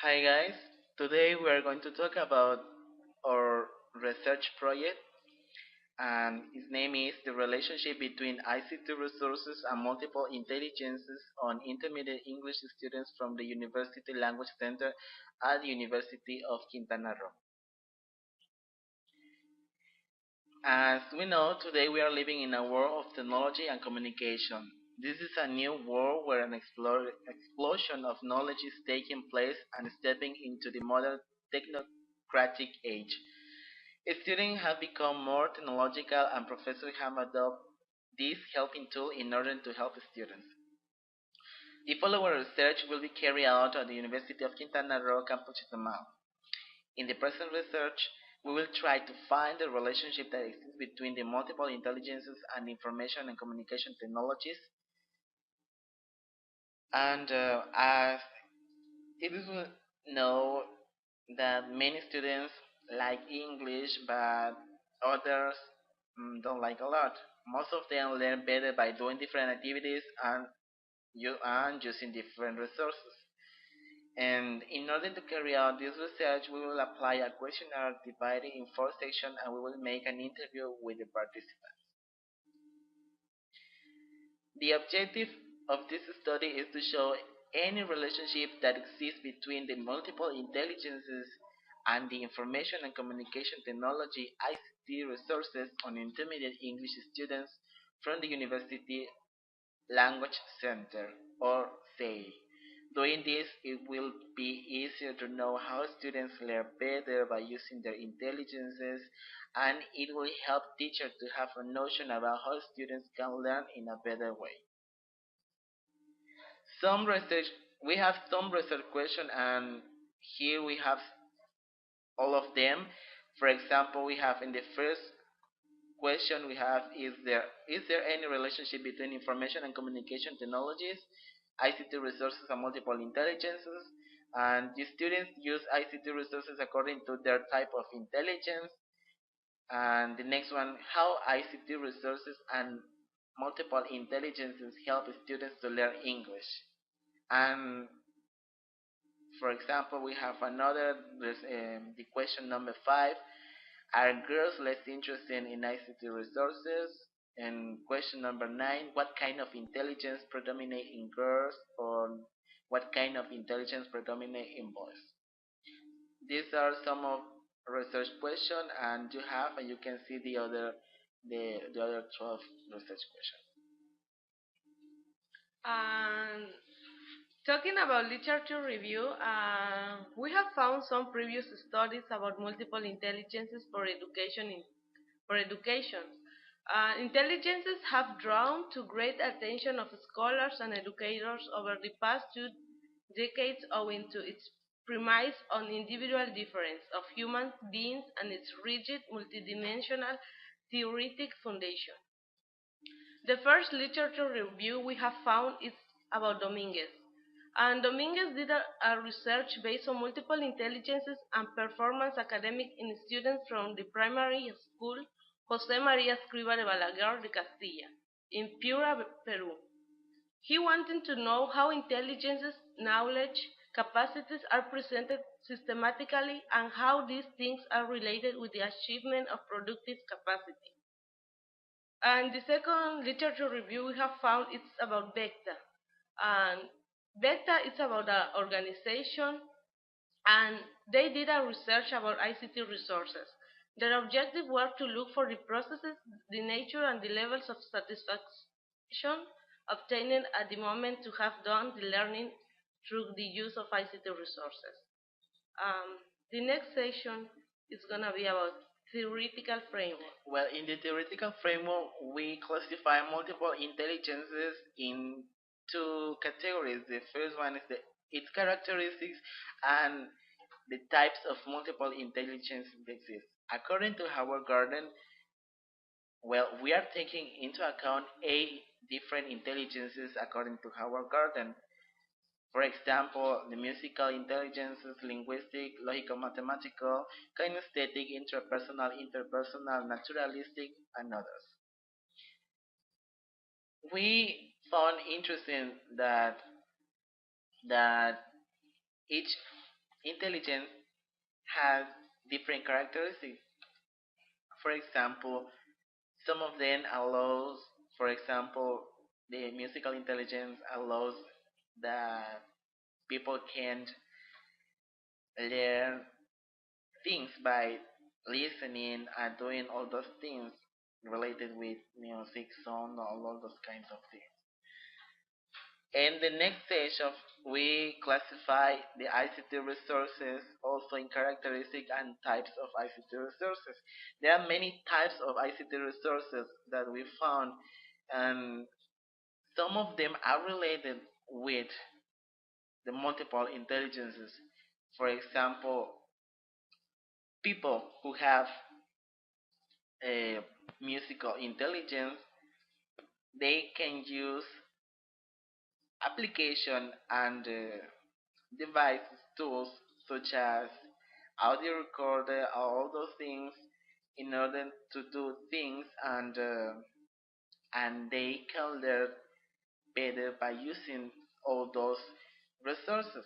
Hi guys, today we are going to talk about our research project and its name is the relationship between ICT resources and multiple intelligences on intermediate English students from the University Language Center at the University of Quintana Roo. As we know, today we are living in a world of technology and communication. This is a new world where an explosion of knowledge is taking place and stepping into the modern technocratic age. Students have become more technological and professors have adopted this helping tool in order to help students. The following research will be carried out at the University of Quintana Roo campus Chetumal. In the present research, we will try to find the relationship that exists between the multiple intelligences and information and communication technologies. And as it is known that many students like English, but others don't like a lot. Most of them learn better by doing different activities and using different resources. And in order to carry out this research, we will apply a questionnaire divided in four sections and we will make an interview with the participants. The objective of this study is to show any relationship that exists between the multiple intelligences and the information and communication technology ICT resources on intermediate English students from the University Language Center, or SAY. Doing this, it will be easier to know how students learn better by using their intelligences, and it will help teachers to have a notion about how students can learn in a better way. Some research, we have some research question, and here we have all of them. For example, we have in the first question we have is there any relationship between information and communication technologies, ICT resources and multiple intelligences? And the students use ICT resources according to their type of intelligence. And the next one, how ICT resources and multiple intelligences help students to learn English. And for example, we have another, the question number 5, are girls less interested in ICT resources? And question number 9, what kind of intelligence predominate in girls or what kind of intelligence predominate in boys? These are some of research questions and you can see the other 12 research questions. And talking about literature review, we have found some previous studies about multiple intelligences for education. Intelligences have drawn to great attention of scholars and educators over the past 2 decades owing to its premise on individual difference of human beings and its rigid multidimensional theoretic foundation. The first literature review we have found is about Dominguez. And Dominguez did a research based on multiple intelligences and performance academic in students from the primary school José María Escriba de Balaguer de Castilla in Piura, Peru. He wanted to know how intelligences, knowledge, capacities are presented systematically and how these things are related with the achievement of productive capacity. And the second literature review we have found it's about Vecta. And Vecta is about an organization and they did a research about ICT resources. Their objective was to look for the processes, the nature and the levels of satisfaction obtained at the moment to have done the learning through the use of ICT resources. The next session is going to be about theoretical framework. Well, in the theoretical framework, we classify multiple intelligences in two categories. The first one is its characteristics and the types of multiple intelligence that exist. According to Howard Gardner, well, we are taking into account 8 different intelligences according to Howard Gardner. For example, the musical intelligences, linguistic, logical mathematical, kinesthetic, intrapersonal, interpersonal, naturalistic, and others. We found interesting that each intelligence has different characteristics. For example, some of them allows, for example, the musical intelligence allows that people can learn things by listening and doing all those things related with music, sound, all those kinds of things. In the next session, we classify the ICT resources also in characteristic and types of ICT resources. There are many types of ICT resources that we found, and some of them are related with the multiple intelligences. For example, people who have a musical intelligence, they can use application and devices, tools such as audio recorder, all those things in order to do things, and they can learn better by using all those resources.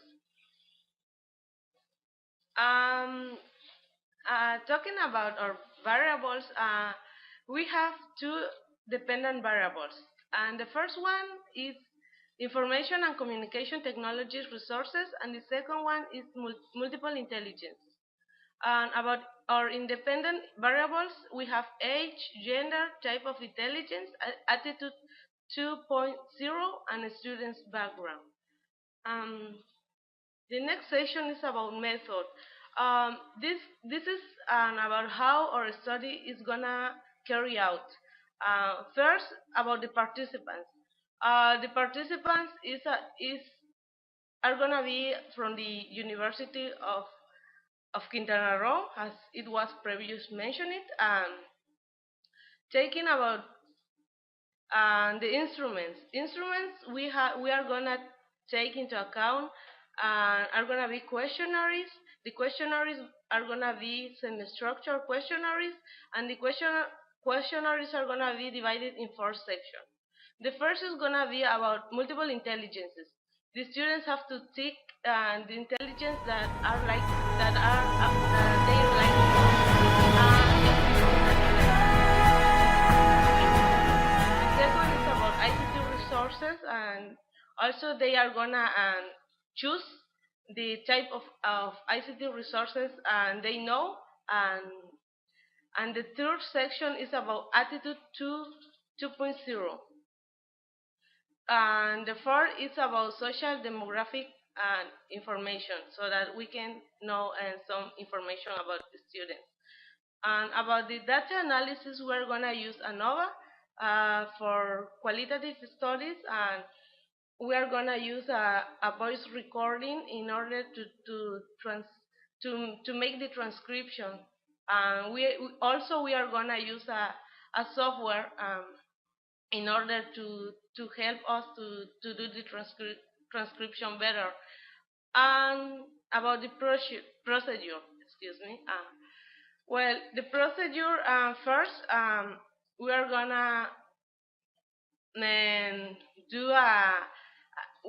Um, Talking about our variables, we have two dependent variables. And the first one is information and communication technologies resources, and the second one is multiple intelligence. And about our independent variables, we have age, gender, type of intelligence, attitude 2.0, and a student's background. Um, the next section is about method. This is about how our study is gonna carry out. First, about the participants. The participants is are gonna be from the University of Quintana Roo, as it was previously mentioned. Taking about the instruments we are gonna take into account are gonna be questionnaires. The questionnaires are gonna be semi-structured questionnaires, and the questionnaires are gonna be divided in four sections. The first is gonna be about multiple intelligences. The students have to tick the intelligence that are they like the most. The second is about ICT resources, and also they are gonna choose the type of ICT resources and they know. and and the third section is about attitude 2.0, and the fourth is about social demographic and information, so that we can know some information about the students. And about the data analysis, we're going to use ANOVA for qualitative studies, and we are going to use a voice recording in order to make the transcription. And we are going to use a software in order to help us to do the transcription better. And about the procedure, excuse me. Well, the procedure first, we are gonna um, do a.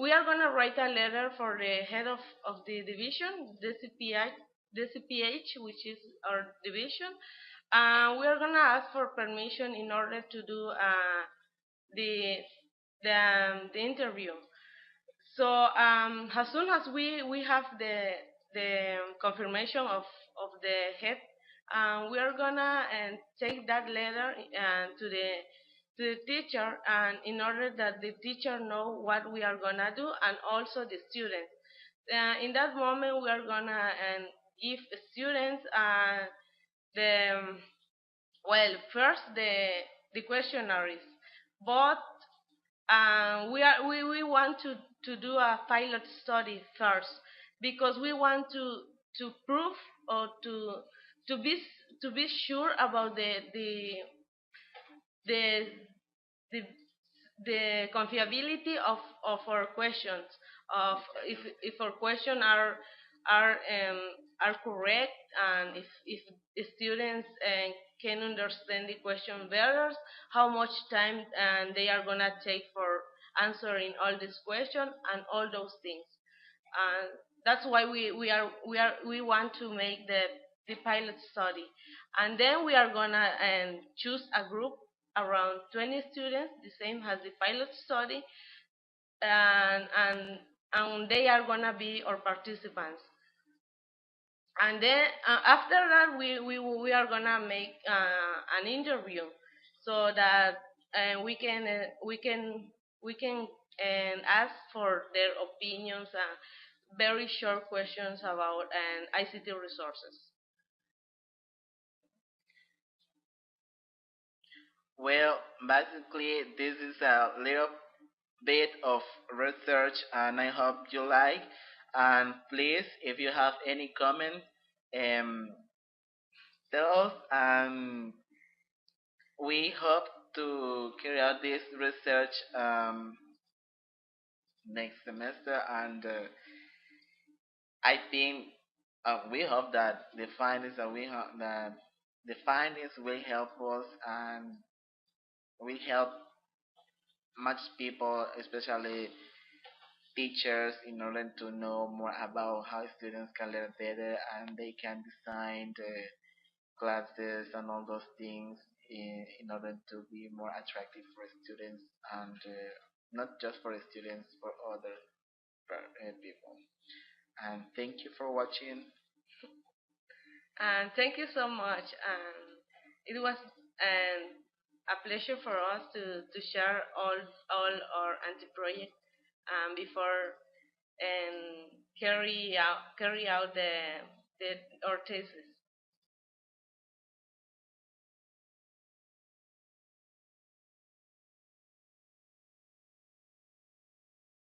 We are gonna write a letter for the head of the division, the CPH, which is our division. We are gonna ask for permission in order to do the the interview. So as soon as we have the confirmation of the head, we are gonna take that letter to the teacher, and in order that the teacher know what we are gonna do, and also the students. In that moment, we are gonna give students the well, first the questionnaires, but we want to do a pilot study first, because we want to prove, or to be to be sure about the the the confiability of our questions, of if our questions are correct, and if the students can understand the question better, how much time they are gonna take for answering all these questions and all those things. That's why we want to make the pilot study, and then we are gonna choose a group around 20 students, the same as the pilot study, and they are gonna be our participants. And then after that we are gonna make an interview, so that we can ask for their opinions and very short questions about ICT resources. Well, basically, this is a little bit of research, and I hope you like. And please, if you have any comment, um, tell us. And we hope to carry out this research next semester. And I think we hope that the findings that we have that the findings will help us and will help much people, especially teachers, in order to know more about how students can learn better and they can design the classes and all those things in order to be more attractive for students and not just for students, for other people. And thank you for watching. And thank you so much. And it was a pleasure for us to share all our anti project before and carry out the our thesis.